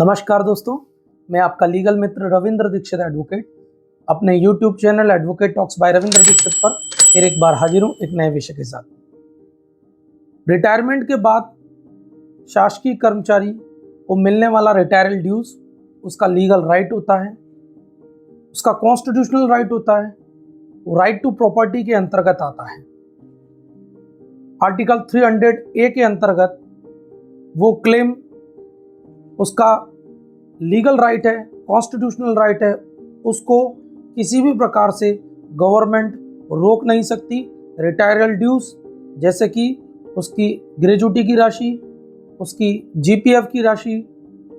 नमस्कार दोस्तों, मैं आपका लीगल मित्र रविंद्र दीक्षित एडवोकेट अपने YouTube channel advocate talks by Ravindra Dikshit पर फिर एक बार हाजिर हूँ एक नए विषय के साथ। रिटायरमेंट के बाद शासकीय कर्मचारी को मिलने वाला रिटायरल ड्यूज उसका लीगल राइट होता है, उसका कॉन्स्टिट्यूशनल राइट होता है, वो राइट टू प्रॉपर्टी के अंतर्गत आता है। आर्टिकल 300A के अंतर्गत वो क्लेम उसका लीगल राइट है, कॉन्स्टिट्यूशनल राइट है, उसको किसी भी प्रकार से गवर्नमेंट रोक नहीं सकती। रिटायरल ड्यूज जैसे कि उसकी ग्रेजुटी की राशि, उसकी जीपीएफ की राशि,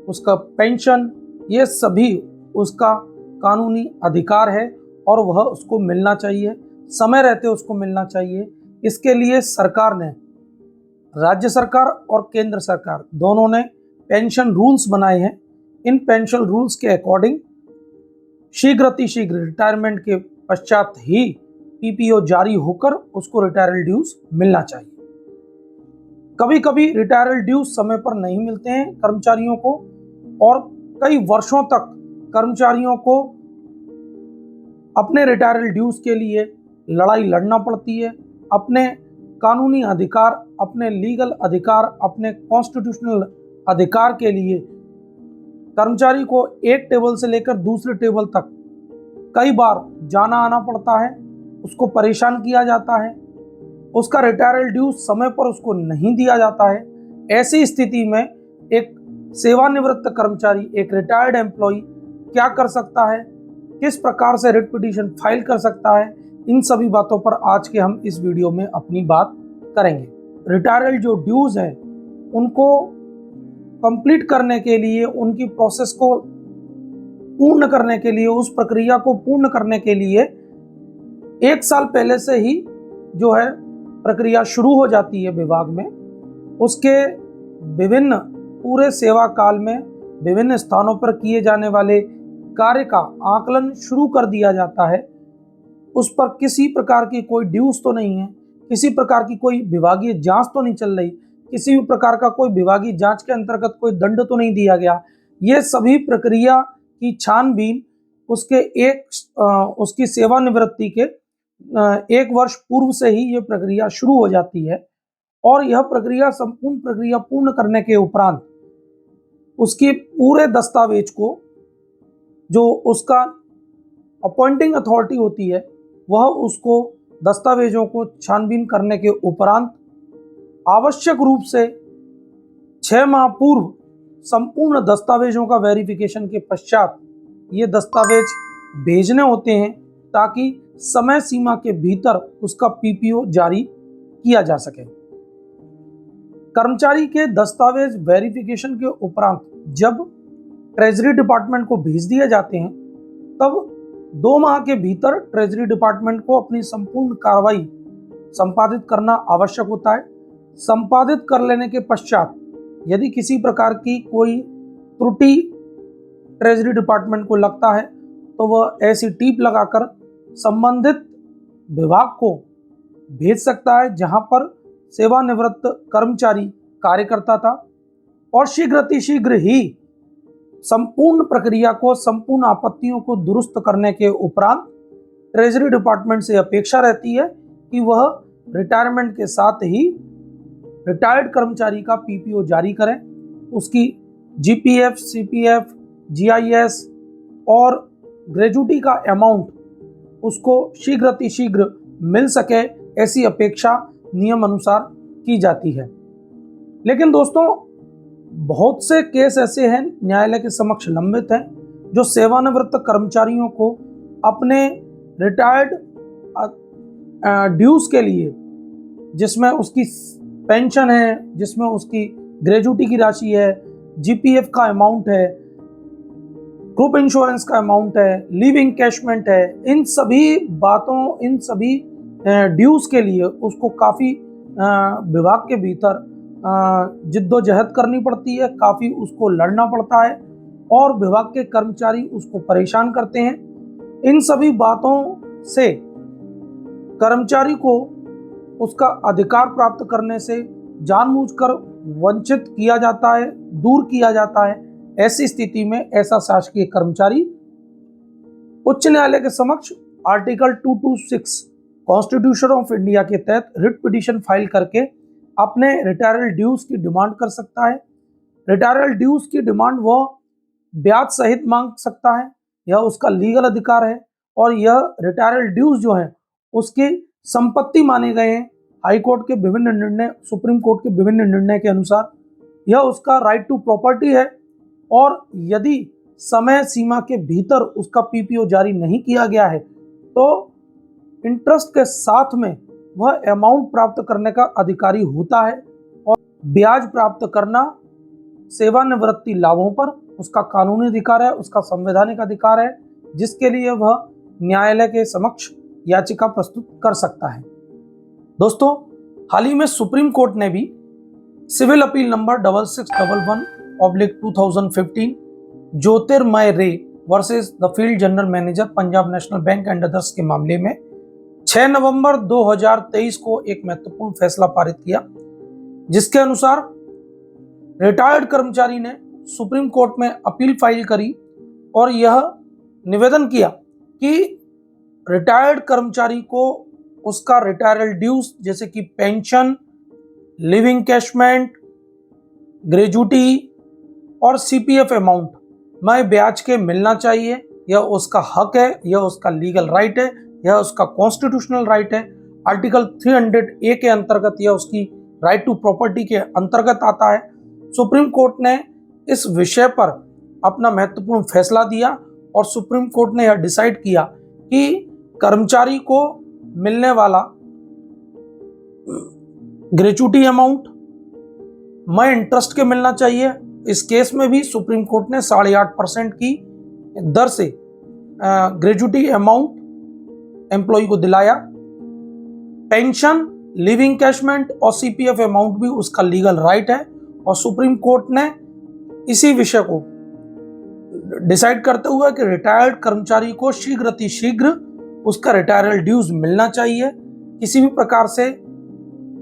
उसका पेंशन, ये सभी उसका कानूनी अधिकार है और वह उसको मिलना चाहिए, समय रहते उसको मिलना चाहिए। इसके लिए सरकार ने, राज्य सरकार और केंद्र सरकार दोनों ने पेंशन रूल्स बनाए हैं। इन पेंशन रूल्स के अकॉर्डिंग शीघ्र रिटायरमेंट के पश्चात ही पीपीओ जारी होकर उसको रिटायरल ड्यूज मिलना चाहिए। कभी कभी रिटायरल ड्यूज समय पर नहीं मिलते हैं कर्मचारियों को और कई वर्षों तक कर्मचारियों को अपने रिटायरल ड्यूज के लिए लड़ाई लड़ना पड़ती है। अपने कानूनी अधिकार, अपने लीगल अधिकार, अपने कॉन्स्टिट्यूशनल अधिकार के लिए कर्मचारी को एक टेबल से लेकर दूसरे टेबल तक कई बार जाना आना पड़ता है, उसको परेशान किया जाता है, उसका रिटायरल ड्यूज समय पर उसको नहीं दिया जाता है। ऐसी स्थिति में एक सेवानिवृत्त कर्मचारी, एक रिटायर्ड एम्प्लॉय क्या कर सकता है, किस प्रकार से रिट पिटीशन फाइल कर सकता है, इन सभी बातों पर आज के हम इस वीडियो में अपनी बात करेंगे। रिटायरल जो ड्यूज हैं उनको कंप्लीट करने के लिए, उनकी प्रोसेस को पूर्ण करने के लिए, उस प्रक्रिया को पूर्ण करने के लिए 1 साल पहले से ही जो है प्रक्रिया शुरू हो जाती है विभाग में। उसके विभिन्न पूरे सेवा काल में विभिन्न स्थानों पर किए जाने वाले कार्य का आकलन शुरू कर दिया जाता है। उस पर किसी प्रकार की कोई ड्यूज तो नहीं है, किसी प्रकार की कोई विभागीय जांच तो नहीं चल रही, किसी भी प्रकार का कोई विभागीय जांच के अंतर्गत कोई दंड तो नहीं दिया गया। ये सभी प्रक्रिया की छानबीन उसकी सेवानिवृत्ति के 1 वर्ष पूर्व से ही ये प्रक्रिया शुरू हो जाती है और यह प्रक्रिया संपूर्ण प्रक्रिया पूर्ण करने के उपरांत उसके पूरे दस्तावेज को, जो उसका अपॉइंटिंग अथॉरिटी होती है, वह उसको दस्तावेजों को छानबीन करने के उपरांत आवश्यक रूप से 6 माह पूर्व संपूर्ण दस्तावेजों का वेरिफिकेशन के पश्चात ये दस्तावेज भेजने होते हैं ताकि समय सीमा के भीतर उसका पीपीओ जारी किया जा सके। कर्मचारी के दस्तावेज वेरिफिकेशन के उपरांत जब ट्रेजरी डिपार्टमेंट को भेज दिए जाते हैं तब 2 माह के भीतर ट्रेजरी डिपार्टमेंट को अपनी संपूर्ण कार्रवाई संपादित करना आवश्यक होता है। संपादित कर लेने के पश्चात यदि किसी प्रकार की कोई त्रुटि ट्रेजरी डिपार्टमेंट को लगता है तो वह ऐसी टीप लगाकर संबंधित विभाग को भेज सकता है जहां पर सेवानिवृत्त कर्मचारी कार्य करता था और शीघ्र ही संपूर्ण प्रक्रिया को, संपूर्ण आपत्तियों को दुरुस्त करने के उपरांत ट्रेजरी डिपार्टमेंट से अपेक्षा रहती है कि वह रिटायरमेंट के साथ ही रिटायर्ड कर्मचारी का पीपीओ जारी करें, उसकी जीपीएफ, सीपीएफ, जीआईएस और ग्रेजुटी का अमाउंट उसको शीघ्र मिल सके, ऐसी अपेक्षा नियम अनुसार की जाती है। लेकिन दोस्तों, बहुत से केस ऐसे हैं न्यायालय के समक्ष लंबित हैं जो सेवानिवृत्त कर्मचारियों को अपने रिटायर्ड ड्यूज के लिए, जिसमें उसकी पेंशन है, जिसमें उसकी ग्रेजुटी की राशि है, जीपीएफ का अमाउंट है, ग्रुप इंश्योरेंस का अमाउंट है, लीव इनकैशमेंट है, इन सभी ड्यूज के लिए उसको काफ़ी विभाग के भीतर जिद्दोजहद करनी पड़ती है, काफ़ी उसको लड़ना पड़ता है और विभाग के कर्मचारी उसको परेशान करते हैं। इन सभी बातों से कर्मचारी को उसका अधिकार प्राप्त करने से जानबूझकर वंचित किया जाता है, दूर किया जाता है। ऐसी स्थिति में ऐसा शासकीय कर्मचारी उच्च न्यायालय के समक्ष आर्टिकल 226 कॉन्स्टिट्यूशन ऑफ इंडिया के तहत रिट पिटीशन फाइल करके अपने रिटायरल ड्यूज की डिमांड कर सकता है। रिटायरल ड्यूज की डिमांड वह ब्याज सहित मांग सकता है, यह उसका लीगल अधिकार है। और यह रिटायरल ड्यूज जो है उसकी संपत्ति माने गए हैं हाई कोर्ट के विभिन्न निर्णय, सुप्रीम कोर्ट के विभिन्न निर्णय के अनुसार। यह उसका राइट टू प्रॉपर्टी है और यदि समय सीमा के भीतर उसका पीपीओ जारी नहीं किया गया है तो इंटरेस्ट के साथ में वह अमाउंट प्राप्त करने का अधिकारी होता है। और ब्याज प्राप्त करना सेवानिवृत्ति लाभों पर उसका कानूनी अधिकार है, उसका संवैधानिक अधिकार है, जिसके लिए वह न्यायालय के समक्ष याचिका प्रस्तुत कर सकता है। दोस्तों, हाल ही में सुप्रीम कोर्ट ने भी सिविल अपील नंबर 6611/2015 ज्योतिर्मय रे versus the field general manager Punjab national bank and others के मामले में 6 नवंबर 2023 को एक महत्वपूर्ण फैसला पारित किया, जिसके अनुसार रिटायर्ड कर्मचारी ने सुप्रीम कोर्ट में अपील फाइल करी और यह निवेदन किया कि रिटायर्ड कर्मचारी को उसका रिटायरल ड्यूज जैसे कि पेंशन, लिविंग कैशमेंट, ग्रेजुटी और सीपीएफ अमाउंट में ब्याज के मिलना चाहिए। यह उसका हक है, यह उसका लीगल राइट है, यह उसका कॉन्स्टिट्यूशनल राइट है। आर्टिकल 300A के अंतर्गत यह उसकी राइट टू प्रॉपर्टी के अंतर्गत आता है। सुप्रीम कोर्ट ने इस विषय पर अपना महत्वपूर्ण फैसला दिया और सुप्रीम कोर्ट ने यह डिसाइड किया कि कर्मचारी को मिलने वाला ग्रेचुटी अमाउंट में इंटरेस्ट के मिलना चाहिए। इस केस में भी सुप्रीम कोर्ट ने 8.5% की दर से ग्रेचुटी अमाउंट एम्प्लॉय को दिलाया। पेंशन, लिविंग कैशमेंट और सीपीएफ अमाउंट भी उसका लीगल राइट है और सुप्रीम कोर्ट ने इसी विषय को डिसाइड करते हुए कि रिटायर्ड कर्मचारी को शीघ्र उसका रिटायरल ड्यूज मिलना चाहिए। किसी भी प्रकार से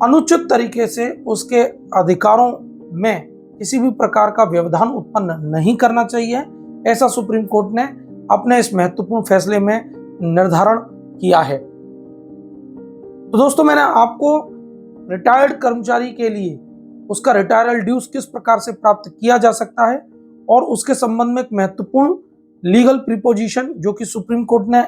अनुचित तरीके से उसके अधिकारों में किसी भी प्रकार का व्यवधान उत्पन्न नहीं करना चाहिए, ऐसा सुप्रीम कोर्ट ने अपने इस महत्वपूर्ण फैसले में निर्धारण किया है। तो दोस्तों, मैंने आपको रिटायर्ड कर्मचारी के लिए उसका रिटायरल ड्यूज किस प्रकार से प्राप्त किया जा सकता है और उसके संबंध में एक महत्वपूर्ण लीगल प्रीपोजिशन जो कि सुप्रीम कोर्ट ने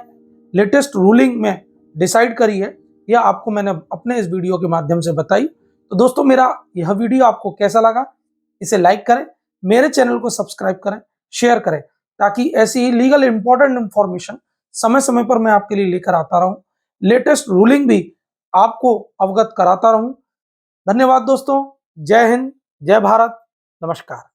लेटेस्ट रूलिंग में डिसाइड करी है, यह आपको मैंने अपने इस वीडियो के माध्यम से बताई। तो दोस्तों, मेरा यह वीडियो आपको कैसा लगा, इसे लाइक करें, मेरे चैनल को सब्सक्राइब करें, शेयर करें, ताकि ऐसी ही लीगल इंपॉर्टेंट इंफॉर्मेशन समय समय पर मैं आपके लिए लेकर आता रहूं, लेटेस्ट रूलिंग भी आपको अवगत कराता रहूं। धन्यवाद दोस्तों। जय हिंद, जय भारत, नमस्कार।